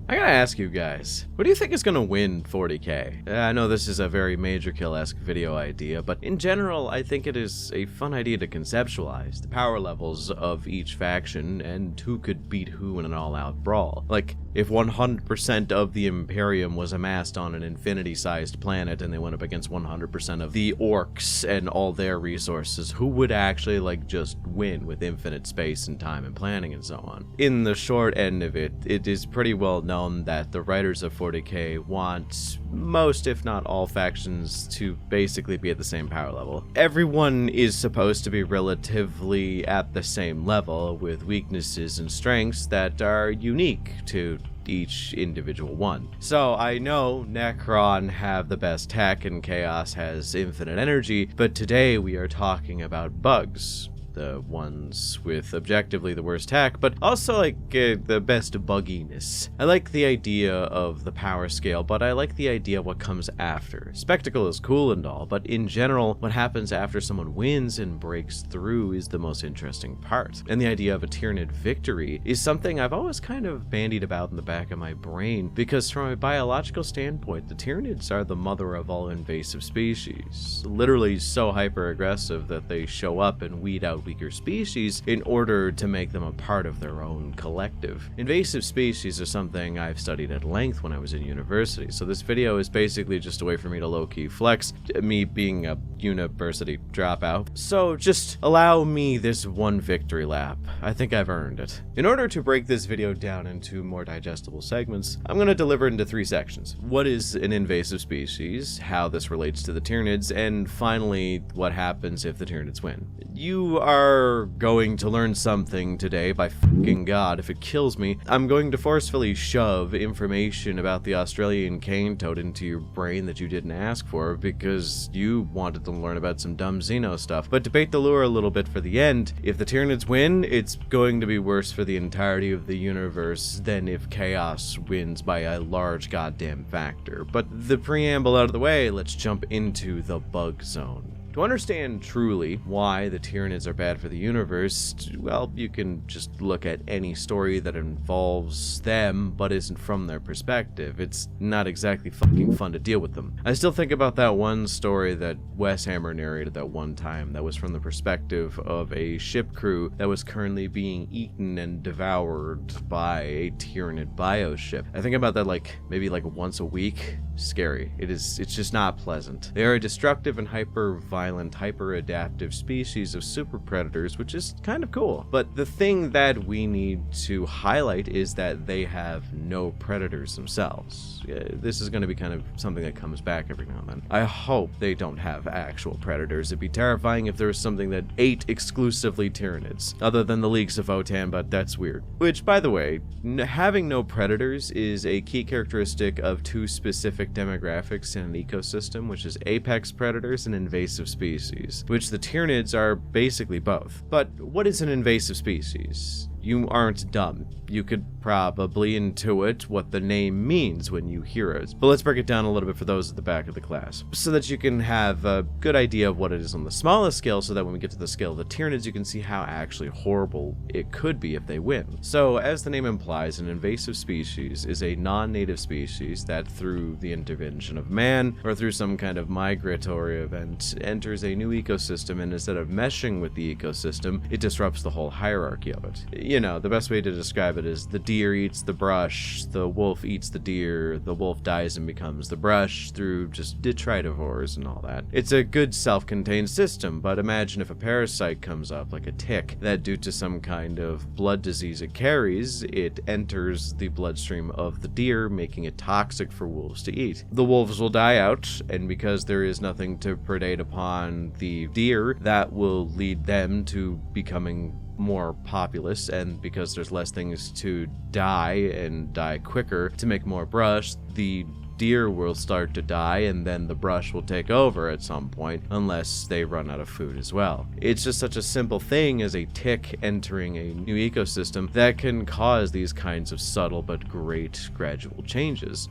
I gotta ask you guys, who do you think is gonna win 40k? I know this is a very Major Kill-esque video idea, but in general, I think it is a fun idea to conceptualize the power levels of each faction and who could beat who in an all-out brawl. Like, if 100% of the Imperium was amassed on an infinity-sized planet and they went up against 100% of the orcs and all their resources, who would actually, like, just win with infinite space and time and planning and so on? In the short end of it, it is pretty well known that the writers of 40k want most, if not all, factions to basically be at the same power level. Everyone is supposed to be relatively at the same level, with weaknesses and strengths that are unique to each individual one. So I know Necron have the best tech and Chaos has infinite energy, but today we are talking about bugs. The ones with objectively the worst tech, but also like the best bugginess. I like the idea of the power scale, but I like the idea of what comes after. Spectacle is cool and all, but in general, what happens after someone wins and breaks through is the most interesting part. And the idea of a Tyranid victory is something I've always kind of bandied about in the back of my brain, because from a biological standpoint, the Tyranids are the mother of all invasive species. Literally so hyper-aggressive that they show up and weed out weaker species in order to make them a part of their own collective. Invasive species are something I've studied at length when I was in university, so this video is basically just a way for me to low-key flex, me being a university dropout. So just allow me this one victory lap. I think I've earned it. In order to break this video down into more digestible segments, I'm going to deliver it into 3 sections. What is an invasive species, how this relates to the Tyranids, and finally, what happens if the Tyranids win. You are going to learn something today, by fucking God, if it kills me. I'm going to forcefully shove information about the Australian cane toad into your brain that you didn't ask for because you wanted to learn about some dumb Xeno stuff. But debate the lure a little bit for the end. If the Tyranids win, it's going to be worse for the entirety of the universe than if Chaos wins by a large goddamn factor. But the preamble out of the way, let's jump into the bug zone. To understand truly why the Tyranids are bad for the universe, well, you can just look at any story that involves them but isn't from their perspective. It's not exactly fucking fun to deal with them. I still think about that one story that Wes Hammer narrated that one time that was from the perspective of a ship crew that was currently being eaten and devoured by a Tyranid bioship. I think about that maybe once a week. Scary. It's just not pleasant. They are a destructive and hyper-violent, hyper-adaptive species of super predators, which is kind of cool. But the thing that we need to highlight is that they have no predators themselves. This is going to be kind of something that comes back every now and then. I hope they don't have actual predators. It'd be terrifying if there was something that ate exclusively Tyranids, other than the leaks of Votan, but that's weird. Which, by the way, having no predators is a key characteristic of 2 specific demographics in an ecosystem, which is apex predators and invasive species, which the Tyranids are basically both. But what is an invasive species? You aren't dumb. You could probably intuit what the name means when you hear it. But let's break it down a little bit for those at the back of the class, so that you can have a good idea of what it is on the smallest scale, so that when we get to the scale of the Tyranids, you can see how actually horrible it could be if they win. So, as the name implies, an invasive species is a non-native species that, through the intervention of man, or through some kind of migratory event, enters a new ecosystem, and instead of meshing with the ecosystem, it disrupts the whole hierarchy of it. You know, the best way to describe it is the deer eats the brush, the wolf eats the deer, the wolf dies and becomes the brush through just detritivores and all that. It's a good self-contained system, but imagine if a parasite comes up, like a tick, that due to some kind of blood disease it carries, it enters the bloodstream of the deer, making it toxic for wolves to eat. The wolves will die out, and because there is nothing to predate upon the deer, that will lead them to becoming more populous, and because there's less things to die and die quicker to make more brush, the deer will start to die, and then the brush will take over at some point, unless they run out of food as well. It's just such a simple thing as a tick entering a new ecosystem that can cause these kinds of subtle but great gradual changes.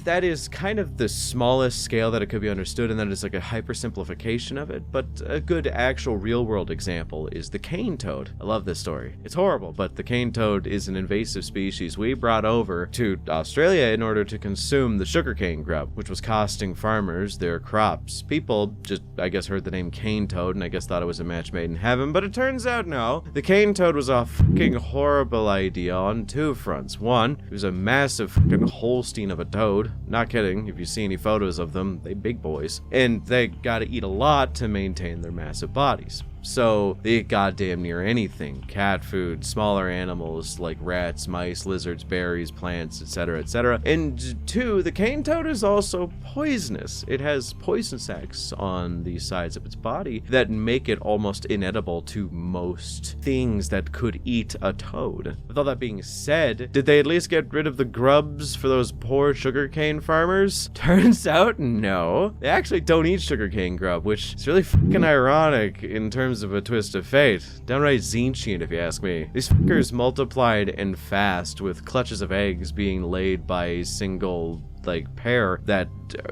That is kind of the smallest scale that it could be understood, and that is like a hypersimplification of it, but a good actual real-world example is the cane toad. I love this story. It's horrible, but the cane toad is an invasive species we brought over to Australia in order to consume the sugarcane grub, which was costing farmers their crops. People just, I guess, heard the name cane toad and I guess thought it was a match made in heaven, but it turns out no. The cane toad was a fucking horrible idea on two fronts. One, it was a massive fucking Holstein of a toad. Not kidding, if you see any photos of them, they big boys. And they gotta eat a lot to maintain their massive bodies. So they eat goddamn near anything. Cat food, smaller animals like rats, mice, lizards, berries, plants, etc., etc. And two, the cane toad is also poisonous. It has poison sacs on the sides of its body that make it almost inedible to most things that could eat a toad. With all that being said, did they at least get rid of the grubs for those poor sugarcane farmers? Turns out, no. They actually don't eat sugarcane grub, which is really fucking ironic in terms of a twist of fate. Downright Zinchian, if you ask me. These fuckers multiplied and fast, with clutches of eggs being laid by a single pair that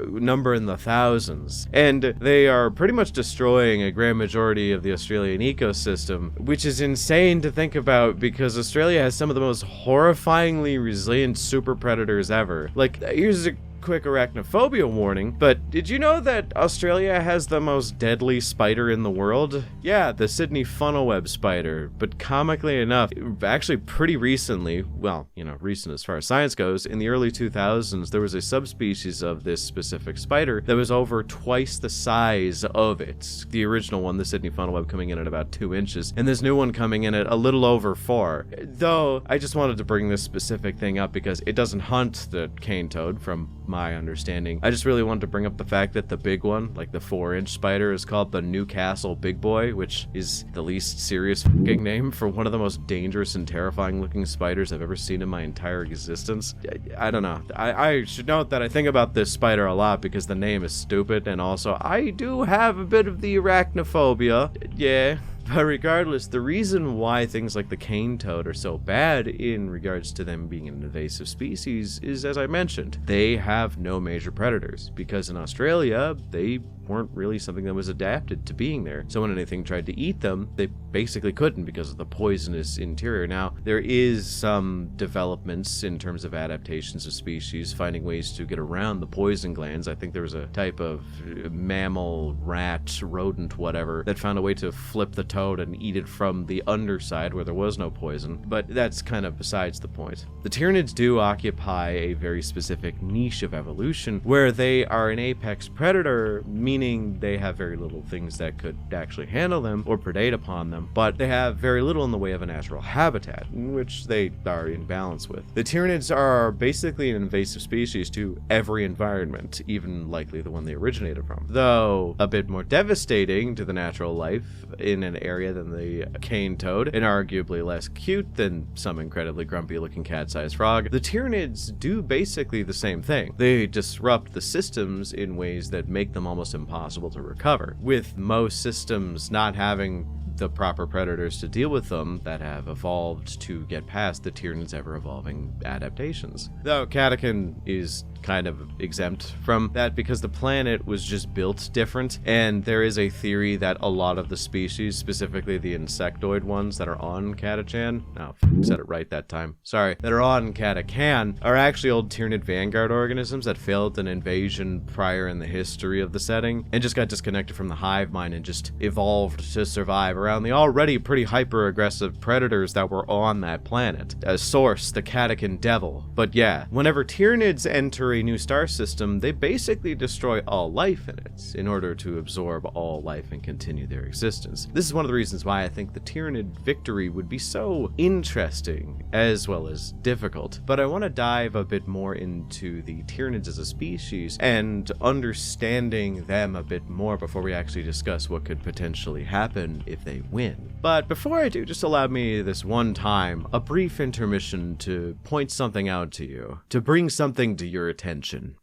number in the thousands, and they are pretty much destroying a grand majority of the Australian ecosystem, which is insane to think about because Australia has some of the most horrifyingly resilient super predators ever. Here's a quick arachnophobia warning, but did you know that Australia has the most deadly spider in the world? Yeah, the Sydney funnel web spider. But comically enough, actually pretty recently, well, recent as far as science goes, in the early 2000s, there was a subspecies of this specific spider that was over twice the size of it. The original one, the Sydney funnel web, coming in at about 2 inches, and this new one coming in at a little over 4. Though, I just wanted to bring this specific thing up because it doesn't hunt the cane toad, from my understanding. I just really wanted to bring up the fact that the big one, like the 4-inch spider, is called the Newcastle Big Boy, which is the least serious fucking name for one of the most dangerous and terrifying looking spiders I've ever seen in my entire existence. I don't know. I should note that I think about this spider a lot because the name is stupid, and also I do have a bit of the arachnophobia. Yeah. But regardless, the reason why things like the cane toad are so bad in regards to them being an invasive species is, as I mentioned, they have no major predators, because in Australia, they weren't really something that was adapted to being there. So when anything tried to eat them, they basically couldn't because of the poisonous interior. Now, there is some developments in terms of adaptations of species, finding ways to get around the poison glands. I think there was a type of mammal, rat, rodent, whatever, that found a way to flip the toad and eat it from the underside where there was no poison, but that's kind of besides the point. The Tyranids do occupy a very specific niche of evolution where they are an apex predator, meaning they have very little things that could actually handle them or predate upon them, but they have very little in the way of a natural habitat, which they are in balance with. The Tyranids are basically an invasive species to every environment, even likely the one they originated from, though a bit more devastating to the natural life in an area than the cane toad, and arguably less cute than some incredibly grumpy looking cat-sized frog. The Tyranids do basically the same thing. They disrupt the systems in ways that make them almost impossible to recover, with most systems not having the proper predators to deal with them that have evolved to get past the Tyranids' ever-evolving adaptations. Though Catachan is kind of exempt from that because the planet was just built different, and there is a theory that a lot of the species, specifically the insectoid ones that are on Catachan, said it right that time, sorry, that are on Catachan, are actually old Tyranid vanguard organisms that failed an invasion prior in the history of the setting and just got disconnected from the hive mind and just evolved to survive around the already pretty hyper-aggressive predators that were on that planet. As source, the Catachan devil. But yeah, whenever Tyranids enter a new star system, they basically destroy all life in it in order to absorb all life and continue their existence. This is one of the reasons why I think the Tyranid victory would be so interesting as well as difficult. But I want to dive a bit more into the Tyranids as a species and understanding them a bit more before we actually discuss what could potentially happen if they win. But before I do, just allow me this one time a brief intermission to point something out to you, to bring something to your attention.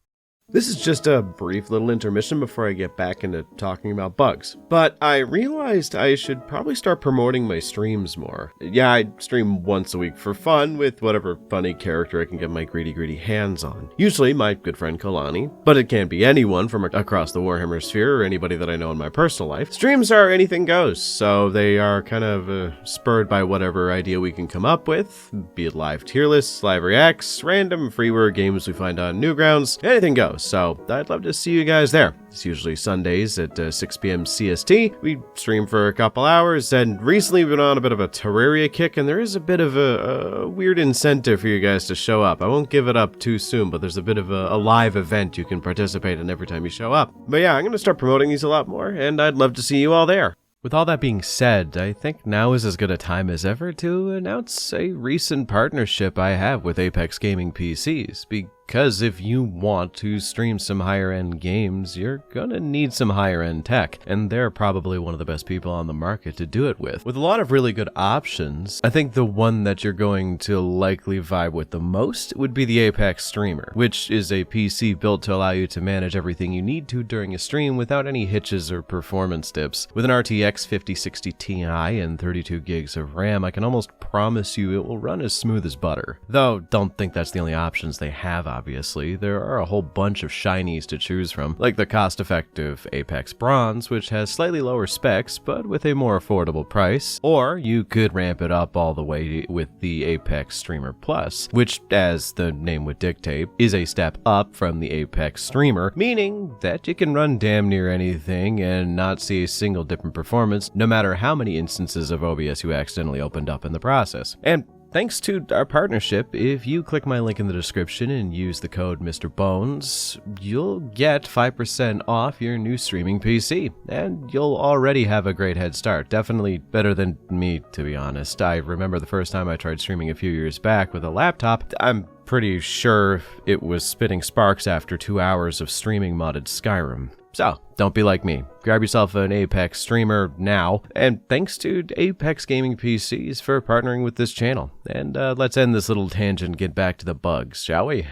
This is just a brief little intermission before I get back into talking about bugs. But I realized I should probably start promoting my streams more. Yeah, I stream once a week for fun with whatever funny character I can get my greedy hands on. Usually my good friend Kalani, but it can be anyone from across the Warhammer sphere or anybody that I know in my personal life. Streams are anything goes, so they are kind of spurred by whatever idea we can come up with, be it live tier lists, live reacts, random freeware games we find on Newgrounds, anything goes. So I'd love to see you guys there. It's usually Sundays at 6 p.m. CST. We stream for a couple hours, and recently we've been on a bit of a Terraria kick, and there is a bit of a weird incentive for you guys to show up. I won't give it up too soon, but there's a bit of a live event you can participate in every time you show up. But yeah, I'm going to start promoting these a lot more, and I'd love to see you all there. With all that being said, I think now is as good a time as ever to announce a recent partnership I have with Apex Gaming PCs, because if you want to stream some higher-end games, you're gonna need some higher-end tech, and they're probably one of the best people on the market to do it with. With a lot of really good options, I think the one that you're going to likely vibe with the most would be the Apex Streamer, which is a PC built to allow you to manage everything you need to during a stream without any hitches or performance dips. With an RTX 5060 Ti and 32 gigs of RAM, I can almost promise you it will run as smooth as butter. Though, don't think that's the only options they have, obviously. There are a whole bunch of shinies to choose from, like the cost-effective Apex Bronze, which has slightly lower specs, but with a more affordable price. Or you could ramp it up all the way with the Apex Streamer Plus, which, as the name would dictate, is a step up from the Apex Streamer, meaning that you can run damn near anything and not see a single dip in performance, no matter how many instances of OBS you accidentally opened up in the process. And thanks to our partnership, if you click my link in the description and use the code Mr. Bones, you'll get 5% off your new streaming PC, and you'll already have a great head start. Definitely better than me, to be honest. I remember the first time I tried streaming a few years back with a laptop. I'm pretty sure it was spitting sparks after 2 hours of streaming modded Skyrim. So, don't be like me. Grab yourself an Apex Streamer now, and thanks to Apex Gaming PCs for partnering with this channel. And let's end this little tangent and get back to the bugs, shall we?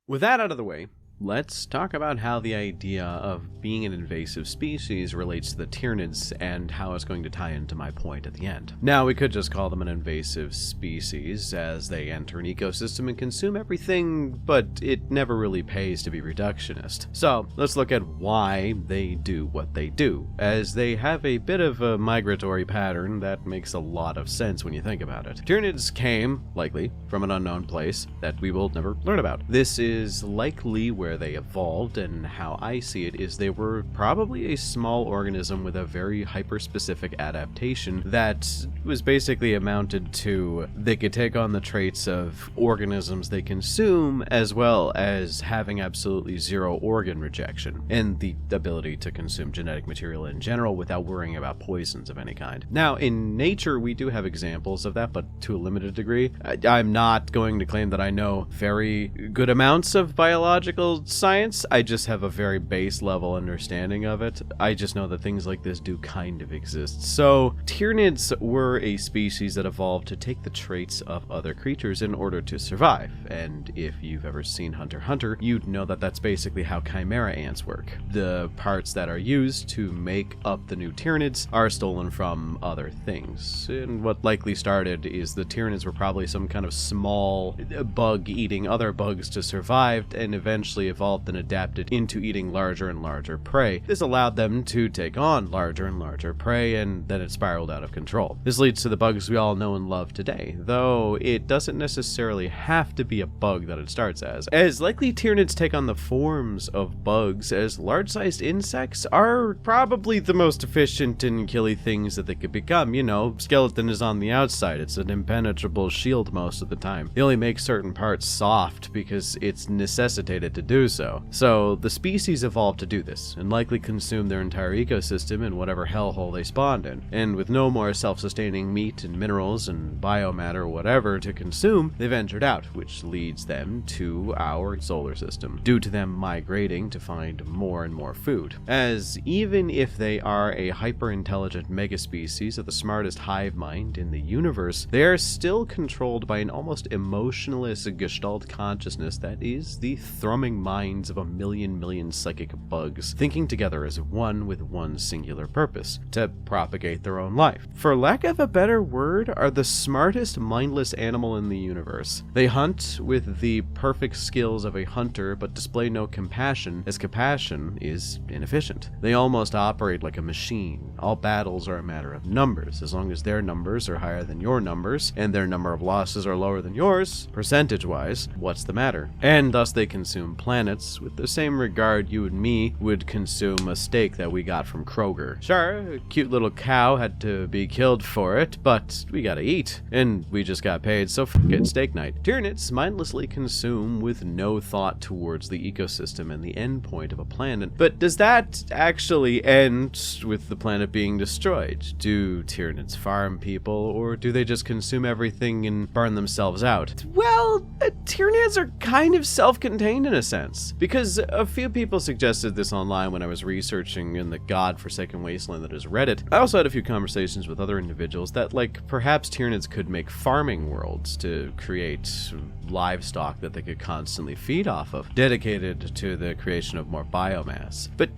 With that out of the way, let's talk about how the idea of being an invasive species relates to the Tyranids and how it's going to tie into my point at the end. Now, we could just call them an invasive species as they enter an ecosystem and consume everything, but it never really pays to be reductionist. So let's look at why they do what they do, as they have a bit of a migratory pattern that makes a lot of sense when you think about it. Tyranids came, likely, from an unknown place that we will never learn about. This is likely where they evolved, and how I see it is they were probably a small organism with a very hyper-specific adaptation that was basically amounted to they could take on the traits of organisms they consume, as well as having absolutely zero organ rejection, and the ability to consume genetic material in general without worrying about poisons of any kind. Now, in nature, we do have examples of that, but to a limited degree. I'm not going to claim that I know very good amounts of biological science. I just have a very base level understanding of it. I just know that things like this do kind of exist. So Tyranids were a species that evolved to take the traits of other creatures in order to survive. And if you've ever seen Hunter x Hunter, you'd know that that's basically how chimera ants work. The parts that are used to make up the new Tyranids are stolen from other things. And what likely started is the Tyranids were probably some kind of small bug eating other bugs to survive, and eventually evolved and adapted into eating larger and larger prey. This allowed them to take on larger and larger prey, and then it spiraled out of control. This leads to the bugs we all know and love today, though it doesn't necessarily have to be a bug that it starts as likely Tyranids take on the forms of bugs, as large-sized insects are probably the most efficient and killy things that they could become. You know, skeleton is on the outside, it's an impenetrable shield most of the time. They only make certain parts soft because it's necessitated to do do so. So the species evolved to do this, and likely consume their entire ecosystem in whatever hellhole they spawned in. And with no more self-sustaining meat and minerals and biomatter or whatever to consume, they ventured out, which leads them to our solar system, due to them migrating to find more and more food. As even if they are a hyper-intelligent megaspecies of the smartest hive mind in the universe, they are still controlled by an almost emotionless gestalt consciousness that is the thrumming minds of a million psychic bugs, thinking together as one with one singular purpose: to propagate their own life. For lack of a better word, are the smartest mindless animal in the universe. They hunt with the perfect skills of a hunter, but display no compassion, as compassion is inefficient. They almost operate like a machine. All battles are a matter of numbers. As long as their numbers are higher than your numbers, and their number of losses are lower than yours, percentage-wise, what's the matter? And thus they consume planets with the same regard you and me would consume a steak that we got from Kroger. Sure, a cute little cow had to be killed for it, but we gotta eat, and we just got paid, so forget steak night. Tyranids mindlessly consume with no thought towards the ecosystem and the end point of a planet. But does that actually end with the planet being destroyed? Do Tyranids farm people, or do they just consume everything and burn themselves out? Well, Tyranids are kind of self-contained in a sense, because a few people suggested this online when I was researching in the godforsaken wasteland that is Reddit. I also had a few conversations with other individuals that, like, perhaps Tyranids could make farming worlds to create livestock that they could constantly feed off of, dedicated to the creation of more biomass. But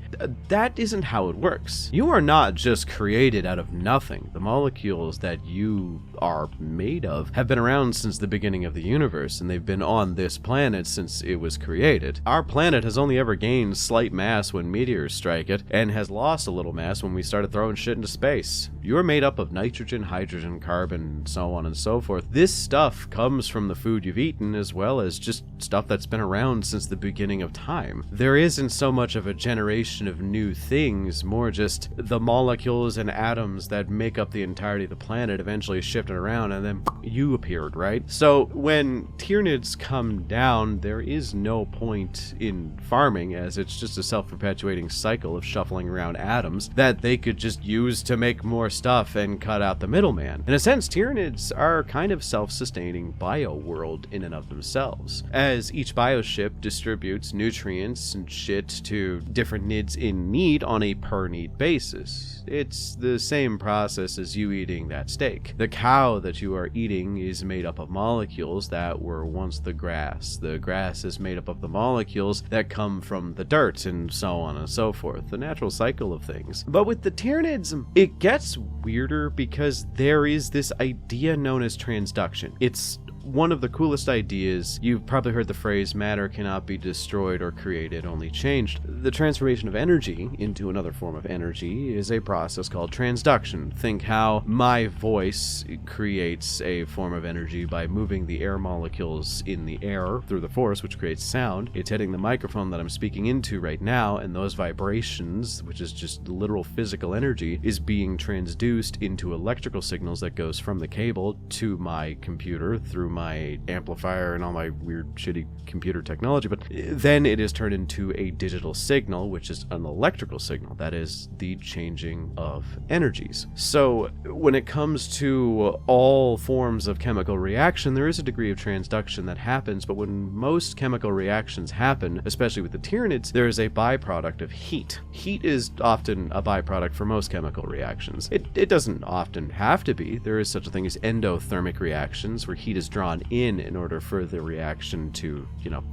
that isn't how it works. You are not just created out of nothing. The molecules that you are made of have been around since the beginning of the universe, and they've been on this planet since it was created. Our planet has only ever gained slight mass when meteors strike it, and has lost a little mass when we started throwing shit into space. You're made up of nitrogen, hydrogen, carbon, so on and so forth. This stuff comes from the food you've eaten, as well as just stuff that's been around since the beginning of time. There isn't so much of a generation of new things, more just the molecules and atoms that make up the entirety of the planet eventually shifted around, and then you appeared, right? So when Tyranids come down, there is no point in farming, as it's just a self-perpetuating cycle of shuffling around atoms that they could just use to make more stuff and cut out the middleman. In a sense, Tyranids are kind of self-sustaining bio-world in and of themselves, as each bioship distributes nutrients and shit to different nids in need on a per-need basis. It's the same process as you eating that steak. The cow that you are eating is made up of molecules that were once the grass. The grass is made up of the molecules that come from the dirt, and so on and so forth. The natural cycle of things. But with the Tyranids, it gets weirder because there is this idea known as transduction. It's one of the coolest ideas. You've probably heard the phrase, matter cannot be destroyed or created, only changed. The transformation of energy into another form of energy is a process called transduction. Think how my voice creates a form of energy by moving the air molecules in the air through the force, which creates sound. It's hitting the microphone that I'm speaking into right now, and those vibrations, which is just literal physical energy, is being transduced into electrical signals that goes from the cable to my computer through my amplifier and all my weird shitty computer technology, but then it is turned into a digital signal, which is an electrical signal. That is the changing of energies. So when it comes to all forms of chemical reaction, there is a degree of transduction that happens, but when most chemical reactions happen, especially with the Tyranids, there is a byproduct of heat. Heat is often a byproduct for most chemical reactions. It doesn't often have to be. There is such a thing as endothermic reactions, where heat is drawn in order for the reaction to,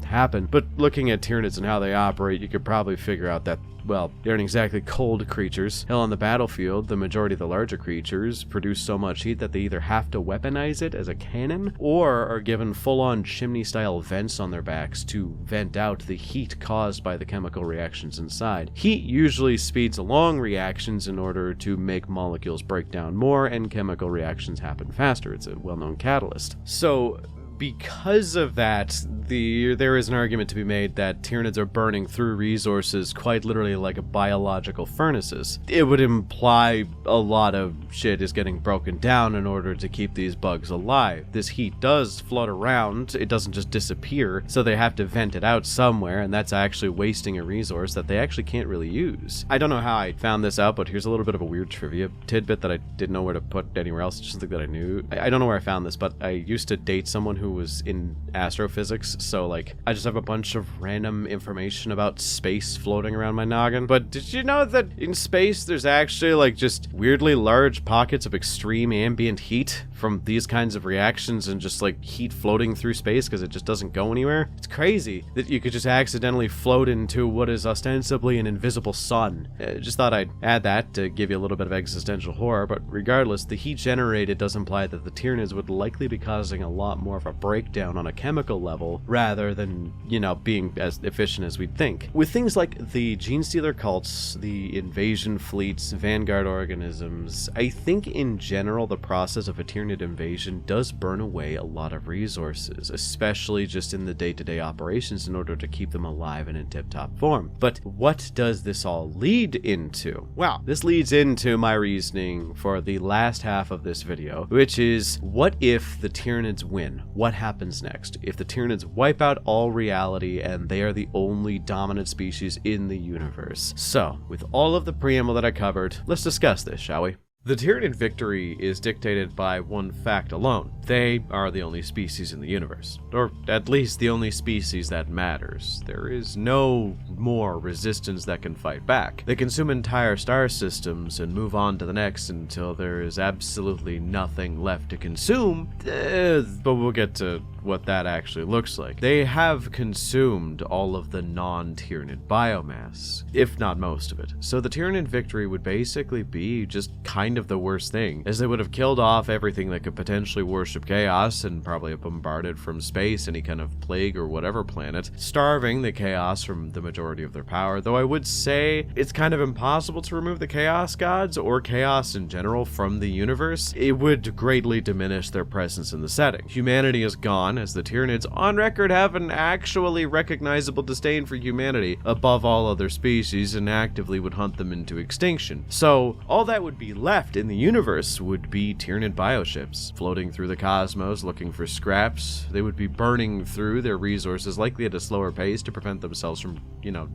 happen. But looking at Tyranids and how they operate, you could probably figure out that, well, they aren't exactly cold creatures. Hell, on the battlefield, the majority of the larger creatures produce so much heat that they either have to weaponize it as a cannon, or are given full-on chimney-style vents on their backs to vent out the heat caused by the chemical reactions inside. Heat usually speeds along reactions in order to make molecules break down more, and chemical reactions happen faster. It's a well-known catalyst. So because of that, there is an argument to be made that Tyranids are burning through resources quite literally like biological furnaces. It would imply a lot of shit is getting broken down in order to keep these bugs alive. This heat does float around, it doesn't just disappear, so they have to vent it out somewhere, and that's actually wasting a resource that they actually can't really use. I don't know how I found this out, but here's a little bit of a weird trivia tidbit that I didn't know where to put anywhere else, just something that I knew. I don't know where I found this, but I used to date someone who was in astrophysics, so like I just have a bunch of random information about space floating around my noggin. But did you know that in space there's actually like just weirdly large pockets of extreme ambient heat from these kinds of reactions and just like heat floating through space because it just doesn't go anywhere? It's crazy that you could just accidentally float into what is ostensibly an invisible sun. Just thought I'd add that to give you a little bit of existential horror, but regardless, the heat generated does imply that the Tyranids would likely be causing a lot more of a breakdown on a chemical level rather than, you know, being as efficient as we'd think. With things like the gene stealer cults, the invasion fleets, vanguard organisms, I think in general the process of a Tyranid invasion does burn away a lot of resources, especially just in the day-to-day operations in order to keep them alive and in tip-top form. But what does this all lead into? Well, this leads into my reasoning for the last half of this video, which is, what if the Tyranids win? What happens next? If the Tyranids wipe out all reality and they are the only dominant species in the universe? So, with all of the preamble that I covered, let's discuss this, shall we? The Tyranid victory is dictated by one fact alone. They are the only species in the universe. Or at least the only species that matters. There is no more resistance that can fight back. They consume entire star systems and move on to the next until there is absolutely nothing left to consume. But we'll get to what that actually looks like. They have consumed all of the non-Tyranid biomass, if not most of it. So the Tyranid victory would basically be just kind of the worst thing, as they would have killed off everything that could potentially worship chaos and probably have bombarded from space any kind of plague or whatever planet, starving the chaos from the majority of their power, though I would say it's kind of impossible to remove the chaos gods or chaos in general from the universe. It would greatly diminish their presence in the setting. Humanity is gone, as the Tyranids on record have an actually recognizable disdain for humanity above all other species and actively would hunt them into extinction. So all that would be left in the universe would be Tyranid bioships floating through the cosmos looking for scraps. They would be burning through their resources, likely at a slower pace to prevent themselves from,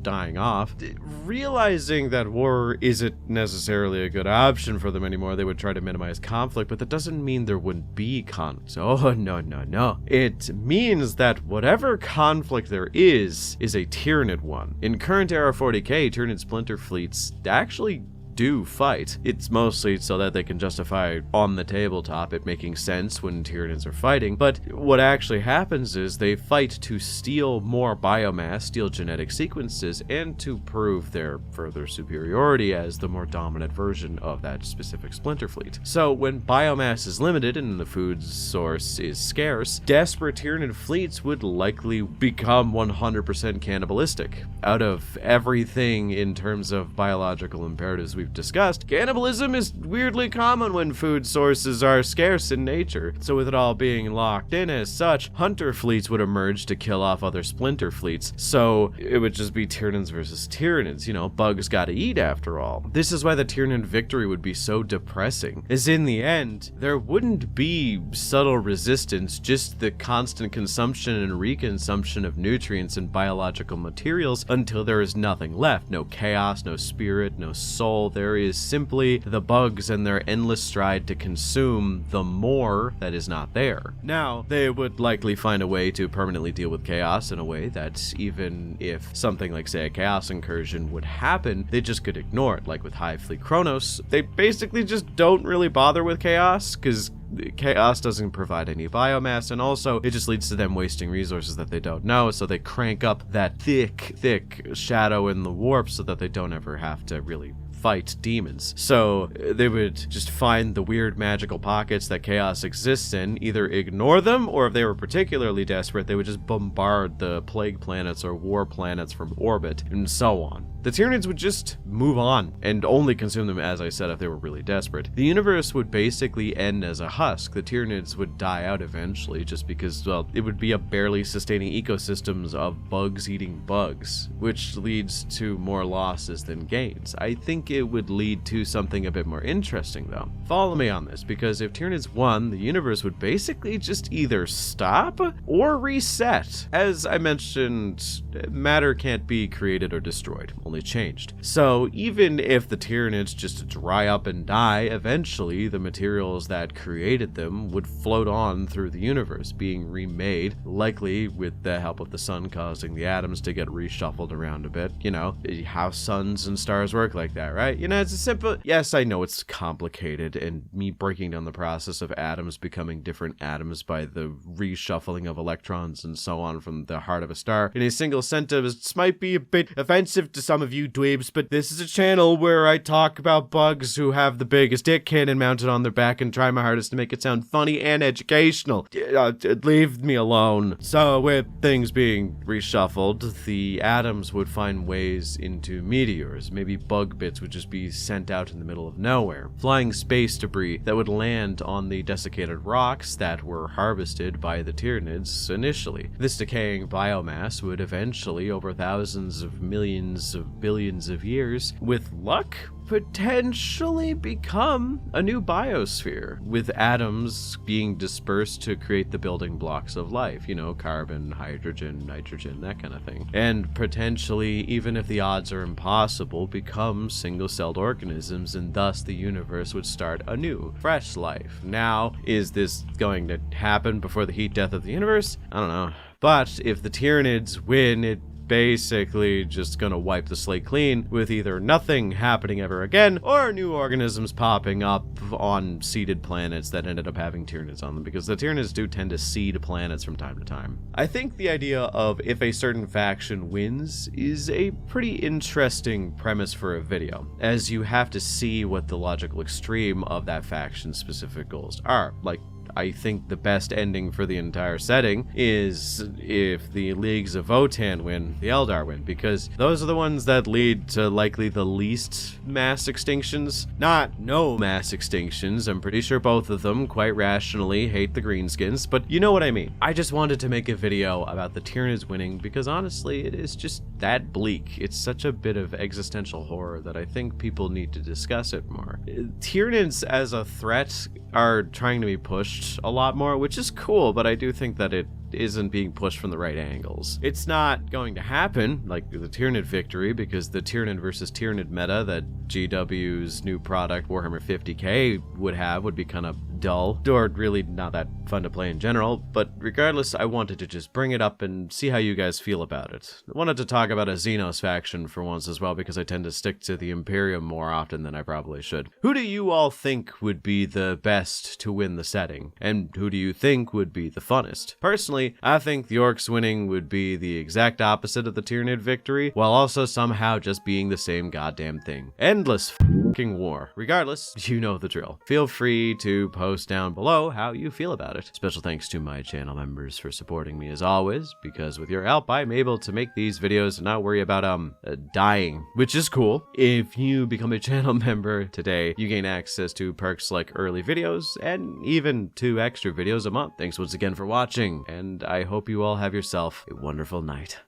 dying off. Realizing that war isn't necessarily a good option for them anymore, they would try to minimize conflict, but that doesn't mean there wouldn't be conflict. Oh, no. It means that whatever conflict there is a Tyranid one. In current era 40k, Tyranid splinter fleets actually do fight. It's mostly so that they can justify on the tabletop it making sense when Tyranids are fighting, but what actually happens is they fight to steal more biomass, steal genetic sequences, and to prove their further superiority as the more dominant version of that specific splinter fleet. So when biomass is limited and the food source is scarce, desperate Tyranid fleets would likely become 100% cannibalistic. Out of everything in terms of biological imperatives we've discussed, cannibalism is weirdly common when food sources are scarce in nature. So with it all being locked in as such, hunter fleets would emerge to kill off other splinter fleets. So it would just be Tyranids versus Tyranids, bugs gotta eat after all. This is why the Tyranid victory would be so depressing, as in the end, there wouldn't be subtle resistance, just the constant consumption and reconsumption of nutrients and biological materials until there is nothing left. No chaos, no spirit, no soul. There is simply the bugs and their endless stride to consume the more that is not there. Now, they would likely find a way to permanently deal with chaos in a way that even if something like, say, a chaos incursion would happen, they just could ignore it. Like with Hive Fleet Kronos, they basically just don't really bother with chaos because chaos doesn't provide any biomass, and also it just leads to them wasting resources that they don't know, so they crank up that thick shadow in the warp so that they don't ever have to really fight demons. So they would just find the weird magical pockets that chaos exists in, either ignore them, or if they were particularly desperate, they would just bombard the plague planets or war planets from orbit, and so on. the Tyranids would just move on and only consume them, as I said, if they were really desperate. The universe would basically end as a husk. The Tyranids would die out eventually just because, well, it would be a barely sustaining ecosystems of bugs eating bugs, which leads to more losses than gains. I think it would lead to something a bit more interesting though. Follow me on this, because if Tyranids won, the universe would basically just either stop or reset. As I mentioned, matter can't be created or destroyed, only changed. So even if the Tyranids just dry up and die, eventually the materials that created them would float on through the universe, being remade, likely with the help of the sun causing the atoms to get reshuffled around a bit. You know, how suns and stars work like that, right? You know, it's a simple... Yes, I know it's complicated, and me breaking down the process of atoms becoming different atoms by the reshuffling of electrons and so on from the heart of a star in a single sentence might be a bit offensive to some of you dweebs, but this is a channel where I talk about bugs who have the biggest dick cannon mounted on their back and try my hardest to make it sound funny and educational. Leave me alone. So with things being reshuffled, the atoms would find ways into meteors. Maybe bug bits would just be sent out in the middle of nowhere. Flying space debris that would land on the desiccated rocks that were harvested by the Tyranids initially. This decaying biomass would eventually, over thousands of millions of billions of years, with luck, potentially become a new biosphere, with atoms being dispersed to create the building blocks of life, you know, carbon, hydrogen, nitrogen, that kind of thing. And potentially, even if the odds are impossible, become single-celled organisms, and thus the universe would start a new, fresh life. Now, is this going to happen before the heat death of the universe? I don't know. But if the Tyranids win, it basically just gonna wipe the slate clean, with either nothing happening ever again or new organisms popping up on seeded planets that ended up having Tyranids on them, because the Tyranids do tend to seed planets from time to time. I think the idea of if a certain faction wins is a pretty interesting premise for a video, as you have to see what the logical extreme of that faction's specific goals are. Like, I think the best ending for the entire setting is if the Leagues of Votann win, the Eldar win, because those are the ones that lead to likely the least mass extinctions. Not no mass extinctions, I'm pretty sure both of them quite rationally hate the greenskins, but you know what I mean. I just wanted to make a video about the Tyranids winning because honestly it is just that bleak. It's such a bit of existential horror that I think people need to discuss it more. Tyranids as a threat are trying to be pushed a lot more, which is cool, but I do think that it isn't being pushed from the right angles. It's not going to happen, like the Tyranid victory, because the Tyranid versus Tyranid meta that GW's new product, Warhammer 50k, would be kind of dull, or really not that fun to play in general, but regardless, I wanted to just bring it up and see how you guys feel about it. I wanted to talk about a Xenos faction for once as well, because I tend to stick to the Imperium more often than I probably should. Who do you all think would be the best to win the setting? And who do you think would be the funnest? Personally, I think the Orcs winning would be the exact opposite of the Tyranid victory, while also somehow just being the same goddamn thing. Endless fucking war. Regardless, you know the drill. Feel free to post down below how you feel about it. Special thanks to my channel members for supporting me as always, because with your help, I'm able to make these videos and not worry about dying, which is cool. If you become a channel member today, you gain access to perks like early videos and even 2 extra videos a month. Thanks once again for watching, and I hope you all have yourself a wonderful night.